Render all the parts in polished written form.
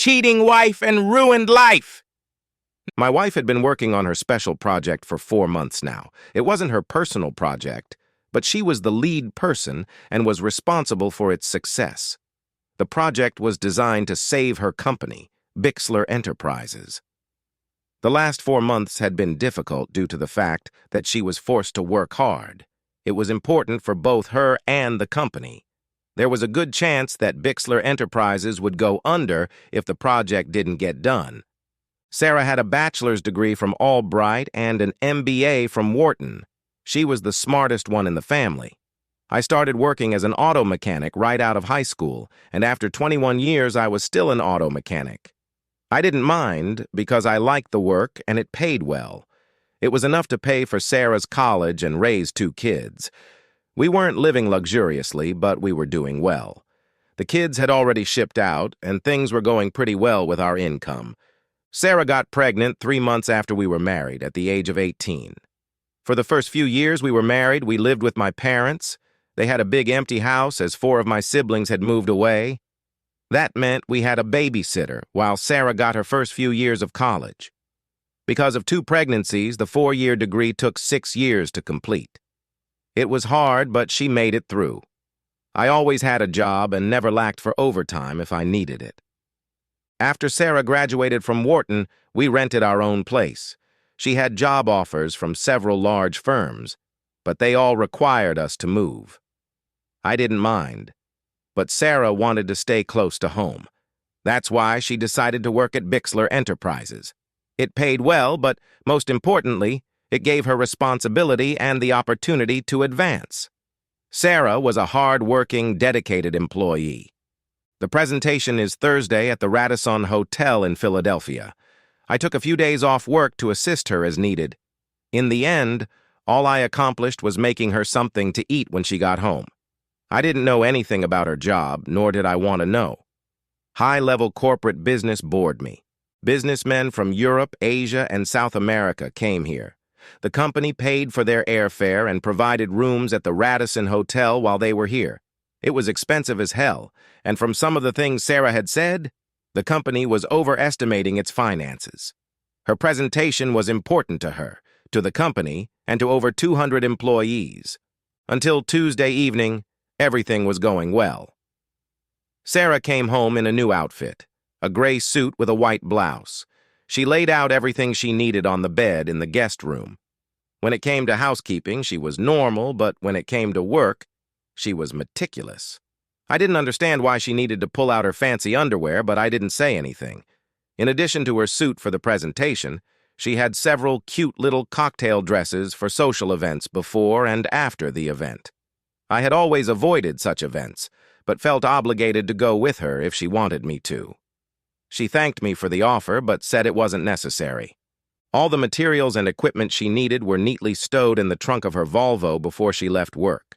cheating wife and ruined life. My wife had been working on her special project for 4 months now. It wasn't her personal project, but she was the lead person and was responsible for its success. The project was designed to save her company, Bixler Enterprises. The last 4 months had been difficult due to the fact that she was forced to work hard. It was important for both her and the company. There was a good chance that Bixler Enterprises would go under if the project didn't get done. Sarah had a bachelor's degree from Albright and an MBA from Wharton. She was the smartest one in the family. I started working as an auto mechanic right out of high school, and after 21 years, I was still an auto mechanic. I didn't mind because I liked the work and it paid well. It was enough to pay for Sarah's college and raise 2 kids. We weren't living luxuriously, but we were doing well. The kids had already shipped out, and things were going pretty well with our income. Sarah got pregnant 3 months after we were married, at the age of 18. For the first few years we were married, we lived with my parents. They had a big empty house as 4 of my siblings had moved away. That meant we had a babysitter while Sarah got her first few years of college. Because of 2 pregnancies, the 4-year degree took 6 years to complete. It was hard, but she made it through. I always had a job and never lacked for overtime if I needed it. After Sarah graduated from Wharton, we rented our own place. She had job offers from several large firms, but they all required us to move. I didn't mind, but Sarah wanted to stay close to home. That's why she decided to work at Bixler Enterprises. It paid well, but most importantly, it gave her responsibility and the opportunity to advance. Sarah was a hard-working, dedicated employee. The presentation is Thursday at the Radisson Hotel in Philadelphia. I took a few days off work to assist her as needed. In the end, all I accomplished was making her something to eat when she got home. I didn't know anything about her job, nor did I want to know. High-level corporate business bored me. Businessmen from Europe, Asia, and South America came here. The company paid for their airfare and provided rooms at the Radisson Hotel while they were here. It was expensive as hell, and from some of the things Sarah had said, the company was overestimating its finances. Her presentation was important to her, to the company, and to over 200 employees. Until Tuesday evening, everything was going well. Sarah came home in a new outfit, a gray suit with a white blouse. She laid out everything she needed on the bed in the guest room. When it came to housekeeping, she was normal, but when it came to work, she was meticulous. I didn't understand why she needed to pull out her fancy underwear, but I didn't say anything. In addition to her suit for the presentation, she had several cute little cocktail dresses for social events before and after the event. I had always avoided such events, but felt obligated to go with her if she wanted me to. She thanked me for the offer, but said it wasn't necessary. All the materials and equipment she needed were neatly stowed in the trunk of her Volvo before she left work.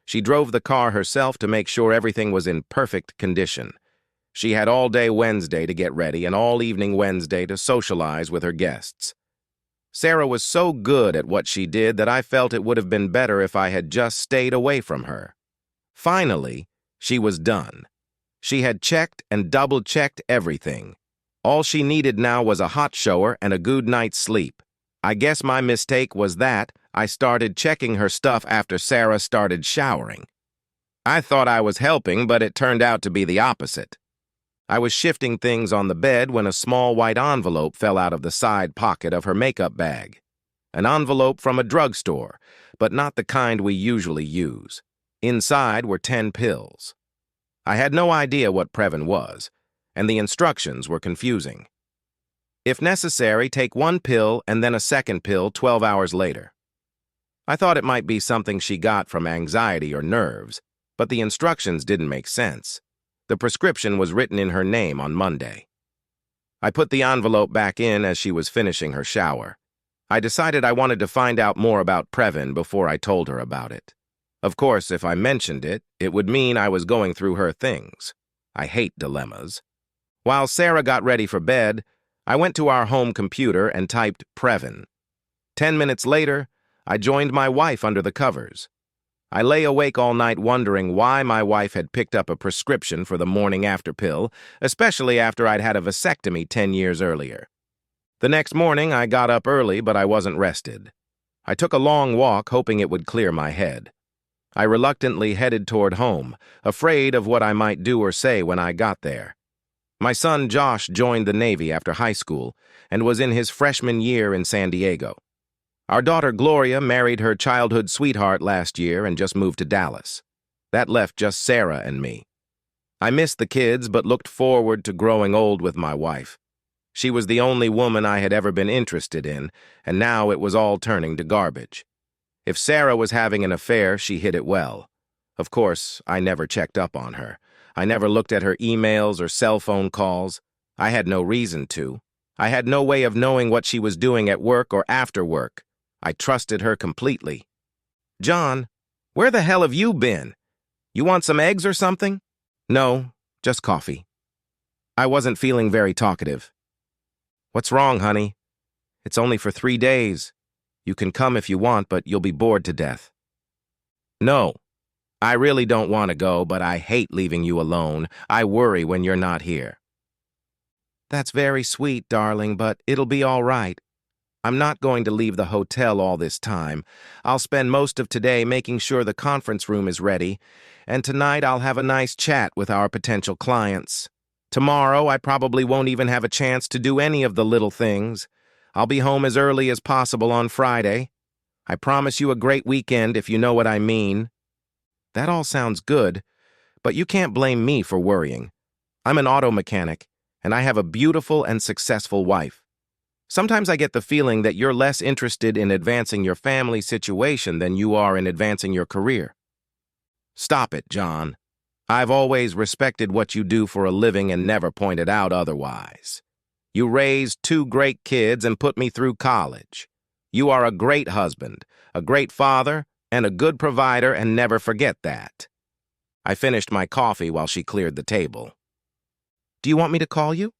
She drove the car herself to make sure everything was in perfect condition. She had all day Wednesday to get ready and all evening Wednesday to socialize with her guests. Sarah was so good at what she did that I felt it would have been better if I had just stayed away from her. Finally, she was done. She had checked and double-checked everything. All she needed now was a hot shower and a good night's sleep. I guess my mistake was that I started checking her stuff after Sarah started showering. I thought I was helping, but it turned out to be the opposite. I was shifting things on the bed when a small white envelope fell out of the side pocket of her makeup bag. An envelope from a drugstore, but not the kind we usually use. Inside were 10 pills. I had no idea what Previn was, and the instructions were confusing. If necessary, take 1 pill and then a second pill 12 hours later. I thought it might be something she got from anxiety or nerves, but the instructions didn't make sense. The prescription was written in her name on Monday. I put the envelope back in as she was finishing her shower. I decided I wanted to find out more about Previn before I told her about it. Of course, if I mentioned it, it would mean I was going through her things. I hate dilemmas. While Sarah got ready for bed, I went to our home computer and typed Previn. 10 minutes later, I joined my wife under the covers. I lay awake all night wondering why my wife had picked up a prescription for the morning after pill, especially after I'd had a vasectomy 10 years earlier. The next morning, I got up early, but I wasn't rested. I took a long walk, hoping it would clear my head. I reluctantly headed toward home, afraid of what I might do or say when I got there. My son Josh joined the Navy after high school and was in his freshman year in San Diego. Our daughter Gloria married her childhood sweetheart last year and just moved to Dallas. That left just Sarah and me. I missed the kids but looked forward to growing old with my wife. She was the only woman I had ever been interested in, and now it was all turning to garbage. If Sarah was having an affair, she hid it well. Of course, I never checked up on her. I never looked at her emails or cell phone calls. I had no reason to. I had no way of knowing what she was doing at work or after work. I trusted her completely. "John, where the hell have you been? You want some eggs or something?" "No, just coffee." I wasn't feeling very talkative. "What's wrong, honey? It's only for 3 days. You can come if you want, but you'll be bored to death." "No, I really don't want to go, but I hate leaving you alone. I worry when you're not here." "That's very sweet, darling, but it'll be all right. I'm not going to leave the hotel all this time. I'll spend most of today making sure the conference room is ready, and tonight I'll have a nice chat with our potential clients. Tomorrow, I probably won't even have a chance to do any of the little things. I'll be home as early as possible on Friday. I promise you a great weekend, if you know what I mean." That all sounds good, but you can't blame me for worrying. I'm an auto mechanic, and I have a beautiful and successful wife. Sometimes I get the feeling that you're less interested in advancing your family situation than you are in advancing your career. Stop it, John. I've always respected what you do for a living and never pointed out otherwise. You raised 2 great kids and put me through college. You are a great husband, a great father, and a good provider, and never forget that. I finished my coffee while she cleared the table. "Do you want me to call you?"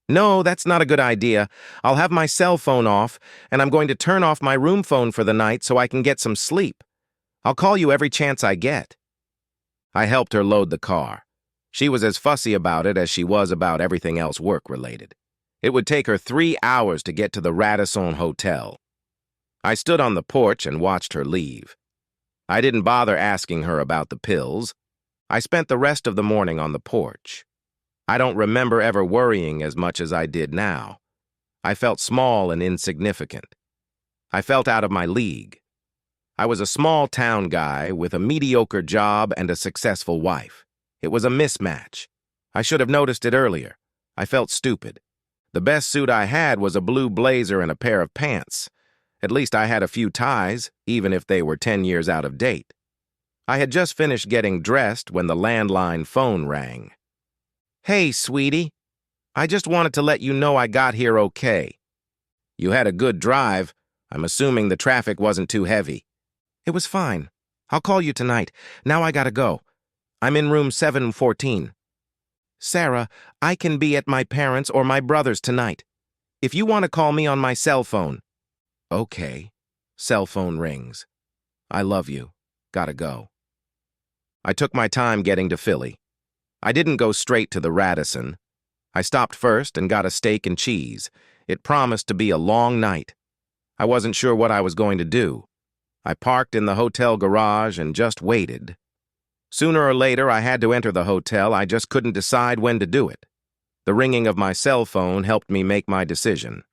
"No, that's not a good idea. I'll have my cell phone off, and I'm going to turn off my room phone for the night so I can get some sleep. I'll call you every chance I get." I helped her load the car. She was as fussy about it as she was about everything else work-related. It would take her 3 hours to get to the Radisson Hotel. I stood on the porch and watched her leave. I didn't bother asking her about the pills. I spent the rest of the morning on the porch. I don't remember ever worrying as much as I did now. I felt small and insignificant. I felt out of my league. I was a small-town guy with a mediocre job and a successful wife. It was a mismatch. I should have noticed it earlier. I felt stupid. The best suit I had was a blue blazer and a pair of pants. At least I had a few ties, even if they were 10 years out of date. I had just finished getting dressed when the landline phone rang. "Hey, sweetie. I just wanted to let you know I got here okay." "You had a good drive. I'm assuming the traffic wasn't too heavy." "It was fine. I'll call you tonight. Now I gotta go. I'm in room 714. Sarah, I can be at my parents' or my brother's tonight. If you want to call me on my cell phone." "Okay." Cell phone rings. "I love you. Gotta go." I took my time getting to Philly. I didn't go straight to the Radisson. I stopped first and got a steak and cheese. It promised to be a long night. I wasn't sure what I was going to do. I parked in the hotel garage and just waited. Sooner or later, I had to enter the hotel. I just couldn't decide when to do it. The ringing of my cell phone helped me make my decision.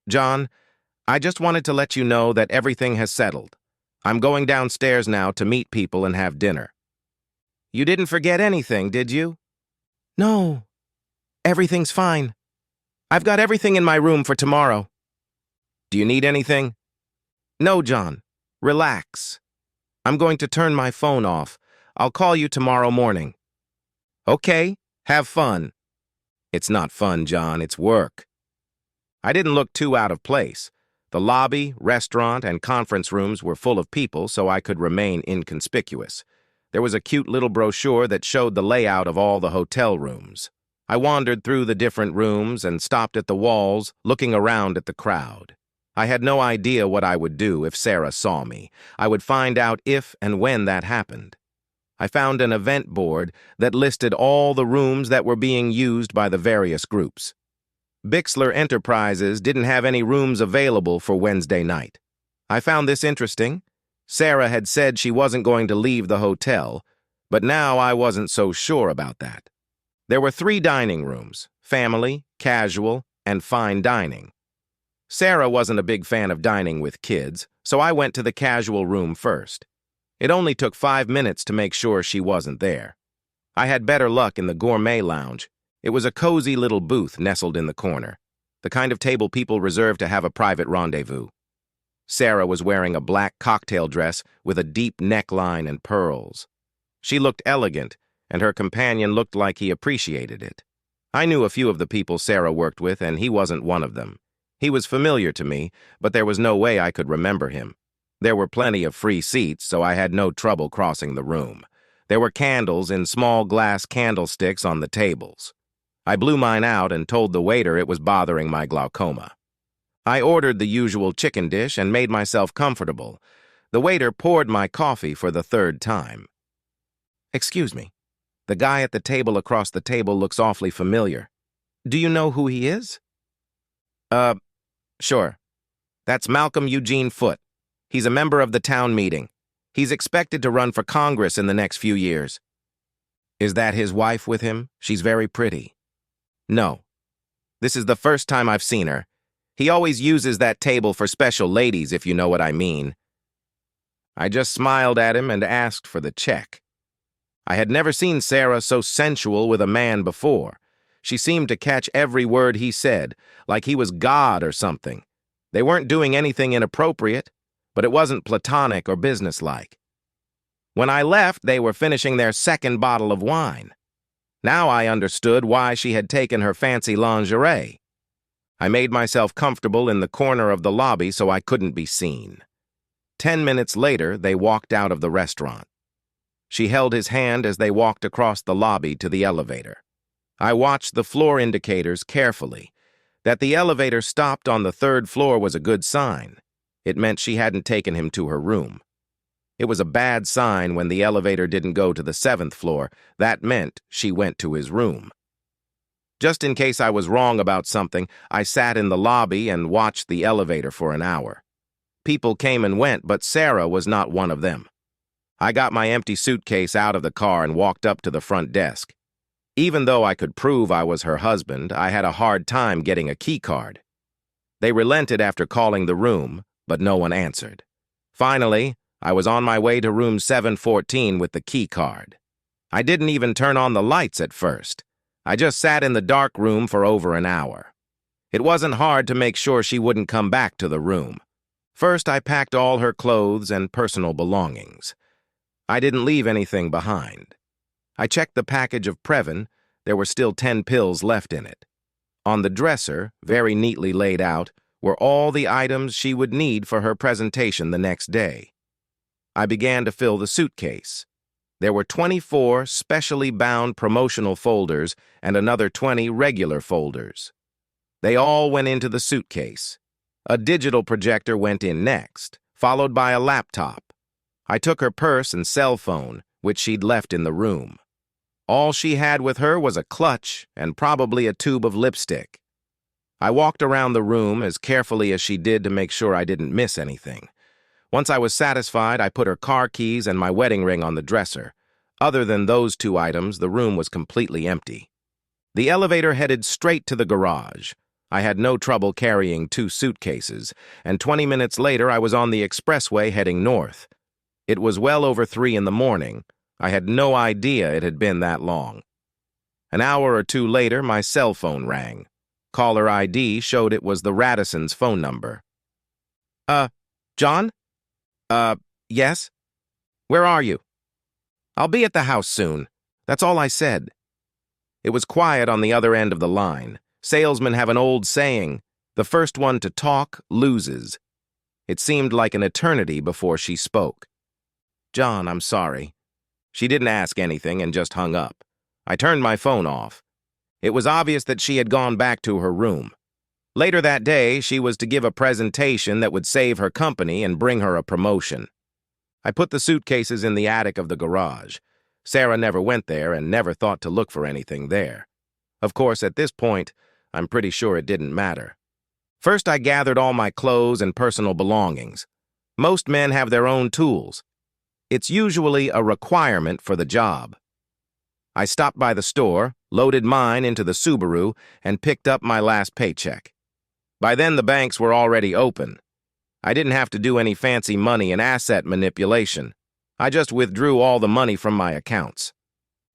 "John, I just wanted to let you know that everything has settled. I'm going downstairs now to meet people and have dinner." "You didn't forget anything, did you?" "No. Everything's fine. I've got everything in my room for tomorrow." "Do you need anything?" "No, John. Relax. I'm going to turn my phone off. I'll call you tomorrow morning." "Okay. Have fun." "It's not fun, John. It's work." I didn't look too out of place. The lobby, restaurant, and conference rooms were full of people, so I could remain inconspicuous. There was a cute little brochure that showed the layout of all the hotel rooms. I wandered through the different rooms and stopped at the walls, looking around at the crowd. I had no idea what I would do if Sarah saw me. I would find out if and when that happened. I found an event board that listed all the rooms that were being used by the various groups. Bixler Enterprises didn't have any rooms available for Wednesday night. I found this interesting. Sarah had said she wasn't going to leave the hotel, but now I wasn't so sure about that. There were 3 dining rooms: family, casual, and fine dining. Sarah wasn't a big fan of dining with kids, so I went to the casual room first. It only took 5 minutes to make sure she wasn't there. I had better luck in the gourmet lounge. It was a cozy little booth nestled in the corner, the kind of table people reserve to have a private rendezvous. Sarah was wearing a black cocktail dress with a deep neckline and pearls. She looked elegant, and her companion looked like he appreciated it. I knew a few of the people Sarah worked with, and he wasn't one of them. He was familiar to me, but there was no way I could remember him. There were plenty of free seats, so I had no trouble crossing the room. There were candles in small glass candlesticks on the tables. I blew mine out and told the waiter it was bothering my glaucoma. I ordered the usual chicken dish and made myself comfortable. The waiter poured my coffee for the 3rd time. "Excuse me. The guy at the table across the table looks awfully familiar. Do you know who he is?" Sure. That's Malcolm Eugene Foote. He's a member of the town meeting. He's expected to run for Congress in the next few years." "Is that his wife with him? She's very pretty." "No. This is the first time I've seen her. He always uses that table for special ladies, if you know what I mean." I just smiled at him and asked for the check. I had never seen Sarah so sensual with a man before. She seemed to catch every word he said, like he was God or something. They weren't doing anything inappropriate, but it wasn't platonic or businesslike. When I left, they were finishing their 2nd bottle of wine. Now I understood why she had taken her fancy lingerie. I made myself comfortable in the corner of the lobby so I couldn't be seen. 10 minutes later, they walked out of the restaurant. She held his hand as they walked across the lobby to the elevator. I watched the floor indicators carefully. That the elevator stopped on the 3rd floor was a good sign. It meant she hadn't taken him to her room. It was a bad sign when the elevator didn't go to the 7th floor. That meant she went to his room. Just in case I was wrong about something, I sat in the lobby and watched the elevator for an hour. People came and went, but Sarah was not one of them. I got my empty suitcase out of the car and walked up to the front desk. Even though I could prove I was her husband, I had a hard time getting a key card. They relented after calling the room, but no one answered. Finally, I was on my way to room 714 with the key card. I didn't even turn on the lights at first. I just sat in the dark room for over an hour. It wasn't hard to make sure she wouldn't come back to the room. First, I packed all her clothes and personal belongings. I didn't leave anything behind. I checked the package of Previn. There were still 10 pills left in it. On the dresser, very neatly laid out, were all the items she would need for her presentation the next day. I began to fill the suitcase. There were 24 specially bound promotional folders and another 20 regular folders. They all went into the suitcase. A digital projector went in next, followed by a laptop. I took her purse and cell phone, which she'd left in the room. All she had with her was a clutch and probably a tube of lipstick. I walked around the room as carefully as she did to make sure I didn't miss anything. Once I was satisfied, I put her car keys and my wedding ring on the dresser. Other than those 2 items, the room was completely empty. The elevator headed straight to the garage. I had no trouble carrying 2 suitcases, and 20 minutes later I was on the expressway heading north. It was well over 3 in the morning. I had no idea it had been that long. An hour or 2 later, my cell phone rang. Caller ID showed it was the Radissons' phone number. John? Yes? Where are you?" "I'll be at the house soon." That's all I said. It was quiet on the other end of the line. Salesmen have an old saying, the first one to talk loses. It seemed like an eternity before she spoke. "John, I'm sorry." She didn't ask anything and just hung up. I turned my phone off. It was obvious that she had gone back to her room. Later that day, she was to give a presentation that would save her company and bring her a promotion. I put the suitcases in the attic of the garage. Sarah never went there and never thought to look for anything there. Of course, at this point, I'm pretty sure it didn't matter. First, I gathered all my clothes and personal belongings. Most men have their own tools. It's usually a requirement for the job. I stopped by the store, loaded mine into the Subaru, and picked up my last paycheck. By then, the banks were already open. I didn't have to do any fancy money and asset manipulation. I just withdrew all the money from my accounts.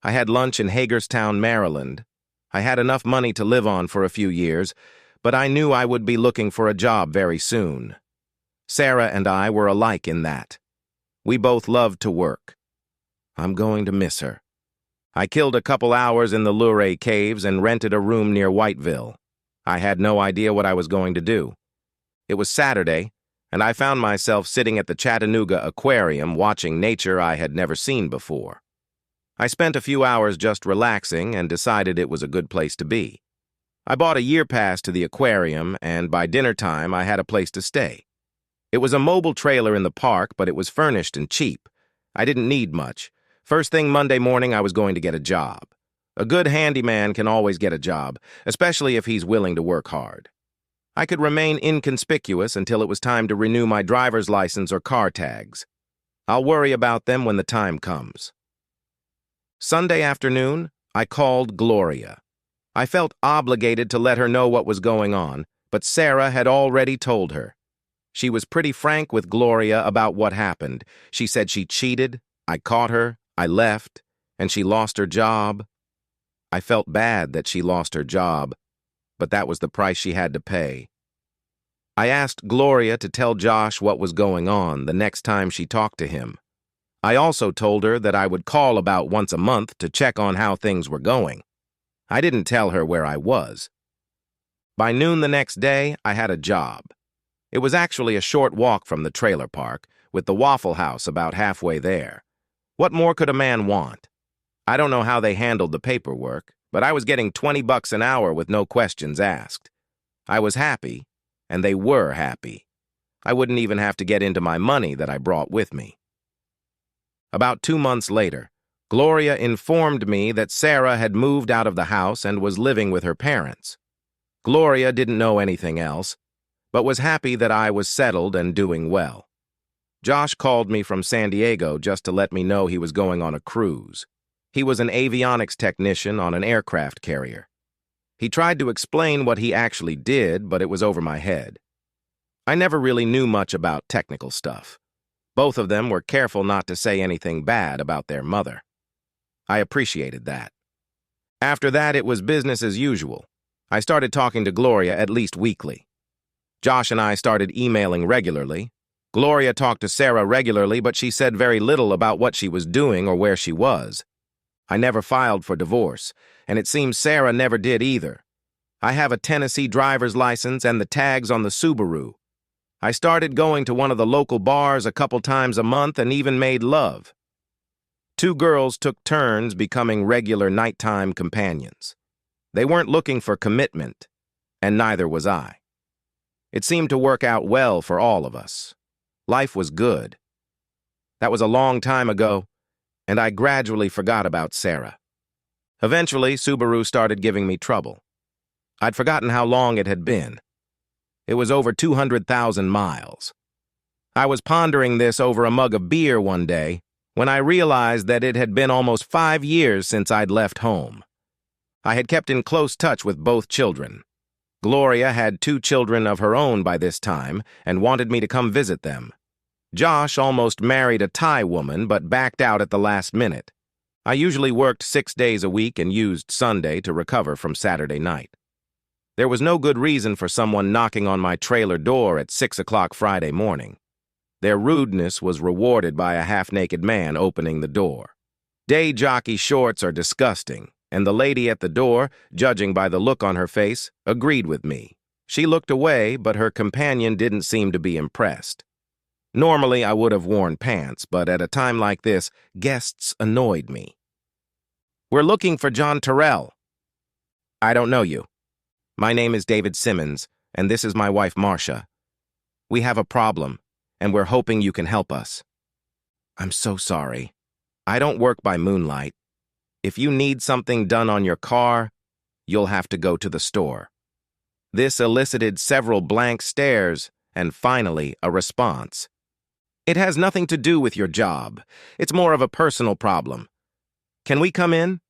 I had lunch in Hagerstown, Maryland. I had enough money to live on for a few years, but I knew I would be looking for a job very soon. Sarah and I were alike in that. We both loved to work. I'm going to miss her. I killed a couple hours in the Luray Caves and rented a room near Whiteville. I had no idea what I was going to do. It was Saturday, and I found myself sitting at the Chattanooga Aquarium watching nature I had never seen before. I spent a few hours just relaxing and decided it was a good place to be. I bought a year pass to the aquarium, and by dinner time I had a place to stay. It was a mobile trailer in the park, but it was furnished and cheap. I didn't need much. First thing Monday morning, I was going to get a job. A good handyman can always get a job, especially if he's willing to work hard. I could remain inconspicuous until it was time to renew my driver's license or car tags. I'll worry about them when the time comes. Sunday afternoon, I called Gloria. I felt obligated to let her know what was going on, but Sarah had already told her. She was pretty frank with Gloria about what happened. She said she cheated, I caught her, I left, and she lost her job. I felt bad that she lost her job, but that was the price she had to pay. I asked Gloria to tell Josh what was going on the next time she talked to him. I also told her that I would call about once a month to check on how things were going. I didn't tell her where I was. By noon the next day, I had a job. It was actually a short walk from the trailer park, with the Waffle House about halfway there. What more could a man want? I don't know how they handled the paperwork, but I was getting $20 an hour with no questions asked. I was happy, and they were happy. I wouldn't even have to get into my money that I brought with me. About 2 months later, Gloria informed me that Sarah had moved out of the house and was living with her parents. Gloria didn't know anything else, but was happy that I was settled and doing well. Josh called me from San Diego just to let me know he was going on a cruise. He was an avionics technician on an aircraft carrier. He tried to explain what he actually did, but it was over my head. I never really knew much about technical stuff. Both of them were careful not to say anything bad about their mother. I appreciated that. After that, it was business as usual. I started talking to Gloria at least weekly. Josh and I started emailing regularly. Gloria talked to Sarah regularly, but she said very little about what she was doing or where she was. I never filed for divorce, and it seems Sarah never did either. I have a Tennessee driver's license and the tags on the Subaru. I started going to one of the local bars a couple times a month and even made love. 2 girls took turns becoming regular nighttime companions. They weren't looking for commitment, and neither was I. It seemed to work out well for all of us. Life was good. That was a long time ago, and I gradually forgot about Sarah. Eventually, Subaru started giving me trouble. I'd forgotten how long it had been. It was over 200,000 miles. I was pondering this over a mug of beer one day when I realized that it had been almost 5 years since I'd left home. I had kept in close touch with both children. Gloria had 2 children of her own by this time and wanted me to come visit them. Josh almost married a Thai woman but backed out at the last minute. I usually worked 6 days a week and used Sunday to recover from Saturday night. There was no good reason for someone knocking on my trailer door at 6 o'clock Friday morning. Their rudeness was rewarded by a half-naked man opening the door. Day jockey shorts are disgusting, and the lady at the door, judging by the look on her face, agreed with me. She looked away, but her companion didn't seem to be impressed. Normally, I would have worn pants, but at a time like this, guests annoyed me. "We're looking for John Terrell." "I don't know you." "My name is David Simmons. and this is my wife, Marcia. We have a problem, and we're hoping you can help us. I'm so sorry. I don't work by moonlight. If you need something done on your car, you'll have to go to the store. This elicited several blank stares and finally a response. It has nothing to do with your job. It's more of a personal problem. Can we come in?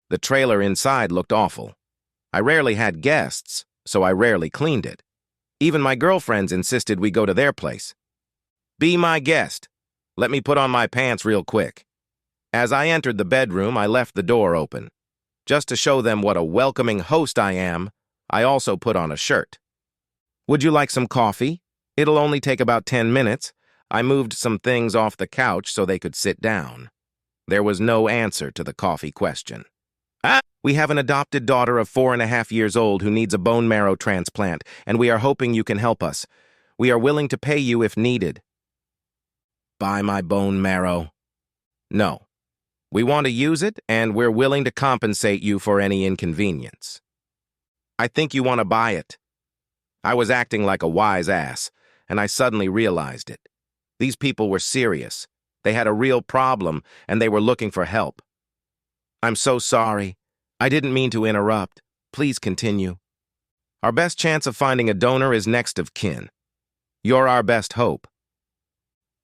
The trailer inside looked awful. I rarely had guests, so I rarely cleaned it. Even my girlfriends insisted we go to their place. Be my guest. Let me put on my pants real quick. As I entered the bedroom, I left the door open. Just to show them what a welcoming host I am, I also put on a shirt. Would you like some coffee? It'll only take about 10 minutes. I moved some things off the couch so they could sit down. There was no answer to the coffee question. We have an adopted daughter of 4.5 years old who needs a bone marrow transplant, and we are hoping you can help us. We are willing to pay you if needed. Buy my bone marrow. No. We want to use it, and we're willing to compensate you for any inconvenience. I think you want to buy it. I was acting like a wise ass, and I suddenly realized it. These people were serious. They had a real problem, and they were looking for help. I'm so sorry. I didn't mean to interrupt. Please continue. Our best chance of finding a donor is next of kin. You're our best hope.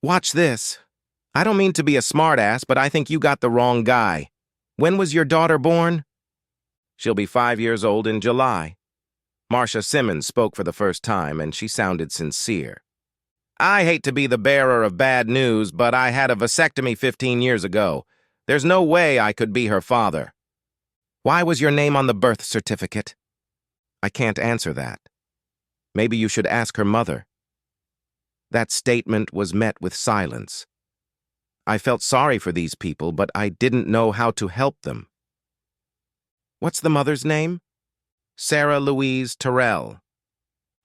Watch this. I don't mean to be a smartass, but I think you got the wrong guy. When was your daughter born? She'll be 5 years old in July. Marcia Simmons spoke for the first time, and she sounded sincere. I hate to be the bearer of bad news, but I had a vasectomy 15 years ago. There's no way I could be her father. Why was your name on the birth certificate? I can't answer that. Maybe you should ask her mother. That statement was met with silence. I felt sorry for these people, but I didn't know how to help them. What's the mother's name? Sarah Louise Terrell.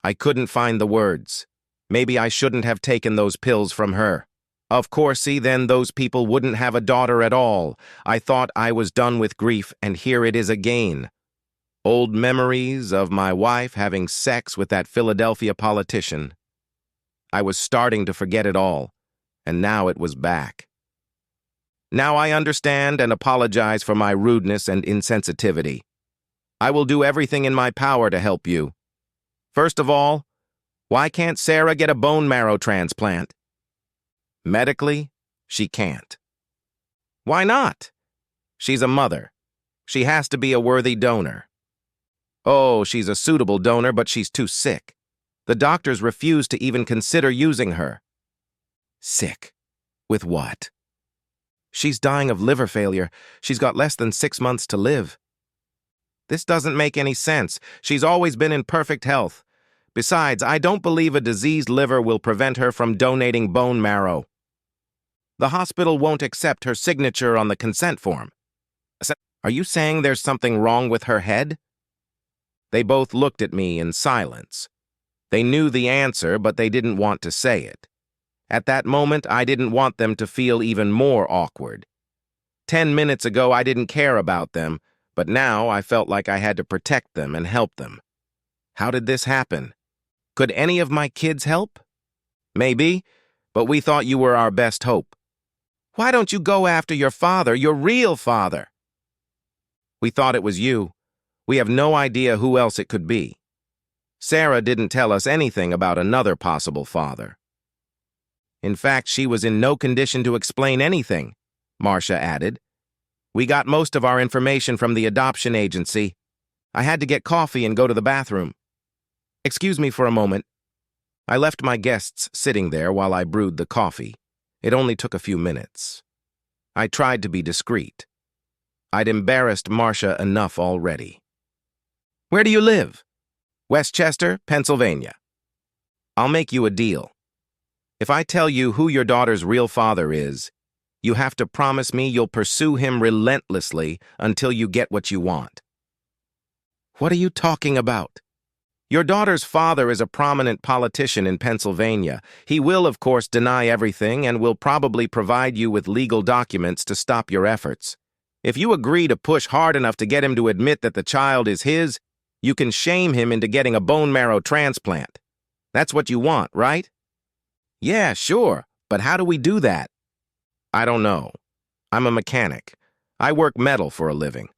I couldn't find the words. Maybe I shouldn't have taken those pills from her. Of course, then those people wouldn't have a daughter at all. I thought I was done with grief, and here it is again. Old memories of my wife having sex with that Philadelphia politician. I was starting to forget it all, and now it was back. Now I understand and apologize for my rudeness and insensitivity. I will do everything in my power to help you. First of all, why can't Sarah get a bone marrow transplant? Medically, she can't. Why not? She's a mother. She has to be a worthy donor. Oh, she's a suitable donor, but she's too sick. The doctors refuse to even consider using her. Sick? With what? She's dying of liver failure. She's got less than 6 months to live. This doesn't make any sense. She's always been in perfect health. Besides, I don't believe a diseased liver will prevent her from donating bone marrow. The hospital won't accept her signature on the consent form. Are you saying there's something wrong with her head? They both looked at me in silence. They knew the answer, but they didn't want to say it. At that moment, I didn't want them to feel even more awkward. 10 minutes ago, I didn't care about them, but now I felt like I had to protect them and help them. How did this happen? Could any of my kids help? Maybe, but we thought you were our best hope. Why don't you go after your father, your real father? We thought it was you. We have no idea who else it could be. Sarah didn't tell us anything about another possible father. In fact, she was in no condition to explain anything, Marcia added. We got most of our information from the adoption agency. I had to get coffee and go to the bathroom. Excuse me for a moment. I left my guests sitting there while I brewed the coffee. It only took a few minutes. I tried to be discreet. I'd embarrassed Marcia enough already. Where do you live? Westchester, Pennsylvania. I'll make you a deal. If I tell you who your daughter's real father is, you have to promise me you'll pursue him relentlessly until you get what you want. What are you talking about? Your daughter's father is a prominent politician in Pennsylvania. He will, of course, deny everything and will probably provide you with legal documents to stop your efforts. If you agree to push hard enough to get him to admit that the child is his, You can shame him into getting a bone marrow transplant. That's what you want, right? Yeah, sure, but how do we do that? I don't know. I'm a mechanic. I work metal for a living.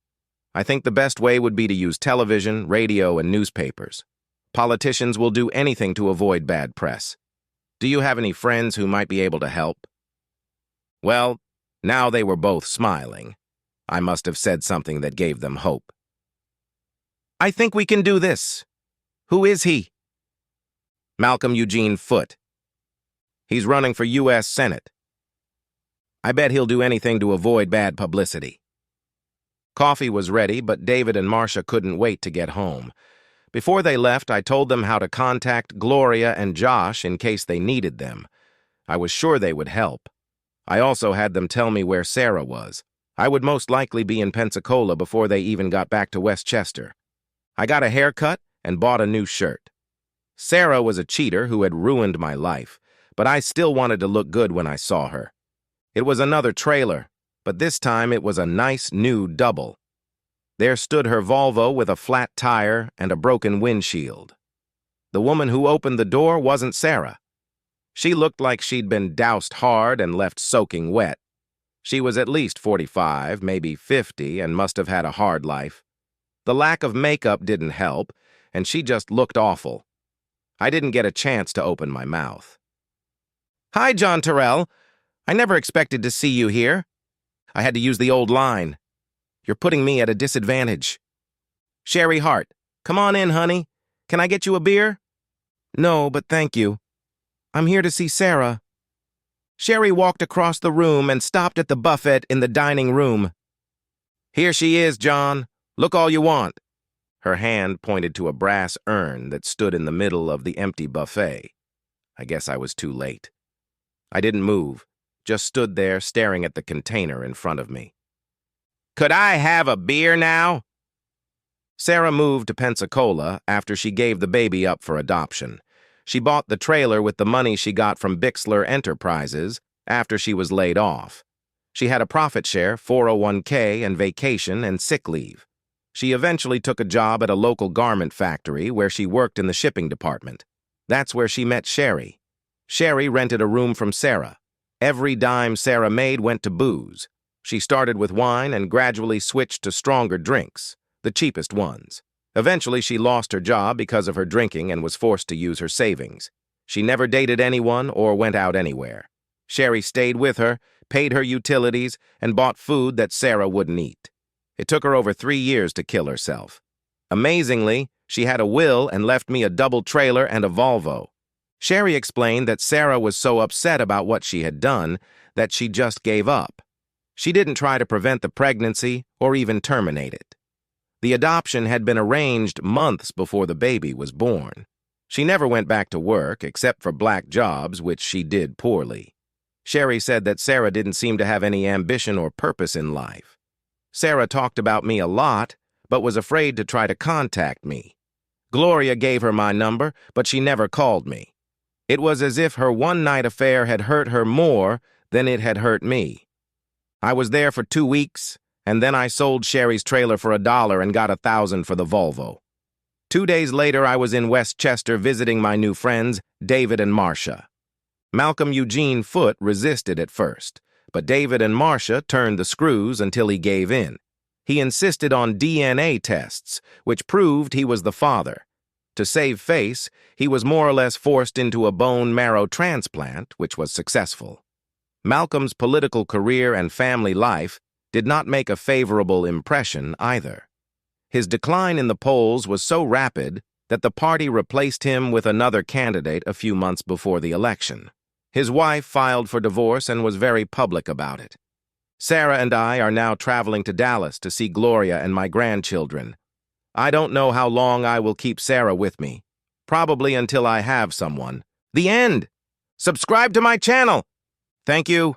I think the best way would be to use television, radio, and newspapers. Politicians will do anything to avoid bad press. Do you have any friends who might be able to help? Well, now they were both smiling. I must have said something that gave them hope. I think we can do this. Who is he? Malcolm Eugene Foote. He's running for U.S. Senate. I bet he'll do anything to avoid bad publicity. Coffee was ready, but David and Marcia couldn't wait to get home. Before they left, I told them how to contact Gloria and Josh in case they needed them. I was sure they would help. I also had them tell me where Sarah was. I would most likely be in Pensacola before they even got back to Westchester. I got a haircut and bought a new shirt. Sarah was a cheater who had ruined my life, but I still wanted to look good when I saw her. It was another trailer, but this time it was a nice new double. There stood her Volvo with a flat tire and a broken windshield. The woman who opened the door wasn't Sarah. She looked like she'd been doused hard and left soaking wet. She was at least 45, maybe 50, and must have had a hard life. The lack of makeup didn't help, and she just looked awful. I didn't get a chance to open my mouth. Hi, John Terrell. I never expected to see you here. I had to use the old line. You're putting me at a disadvantage. Sherry Hart, come on in, honey. Can I get you a beer? No, but thank you. I'm here to see Sarah. Sherry walked across the room and stopped at the buffet in the dining room. Here she is, John. Look all you want. Her hand pointed to a brass urn that stood in the middle of the empty buffet. I guess I was too late. I didn't move, just stood there staring at the container in front of me. Could I have a beer now? Sarah moved to Pensacola after she gave the baby up for adoption. She bought the trailer with the money she got from Bixler Enterprises after she was laid off. She had a profit share, 401k, and vacation and sick leave. She eventually took a job at a local garment factory where she worked in the shipping department. That's where she met Sherry. Sherry rented a room from Sarah. Every dime Sarah made went to booze. She started with wine and gradually switched to stronger drinks, the cheapest ones. Eventually, she lost her job because of her drinking and was forced to use her savings. She never dated anyone or went out anywhere. Sherry stayed with her, paid her utilities, and bought food that Sarah wouldn't eat. It took her over 3 years to kill herself. Amazingly, she had a will and left me a double trailer and a Volvo. Sherry explained that Sarah was so upset about what she had done that she just gave up. She didn't try to prevent the pregnancy or even terminate it. The adoption had been arranged months before the baby was born. She never went back to work except for black jobs, which she did poorly. Sherry said that Sarah didn't seem to have any ambition or purpose in life. Sarah talked about me a lot, but was afraid to try to contact me. Gloria gave her my number, but she never called me. It was as if her one-night affair had hurt her more than it had hurt me. I was there for 2 weeks, and then I sold Sherry's trailer for $1 and got $1,000 for the Volvo. 2 days later, I was in Westchester visiting my new friends, David and Marcia. Malcolm Eugene Foote resisted at first, but David and Marcia turned the screws until he gave in. He insisted on DNA tests, which proved he was the father. To save face, he was more or less forced into a bone marrow transplant, which was successful. Malcolm's political career and family life did not make a favorable impression either. His decline in the polls was so rapid that the party replaced him with another candidate a few months before the election. His wife filed for divorce and was very public about it. Sarah and I are now traveling to Dallas to see Gloria and my grandchildren. I don't know how long I will keep Sarah with me. Probably until I have someone. The end! Subscribe to my channel! Thank you.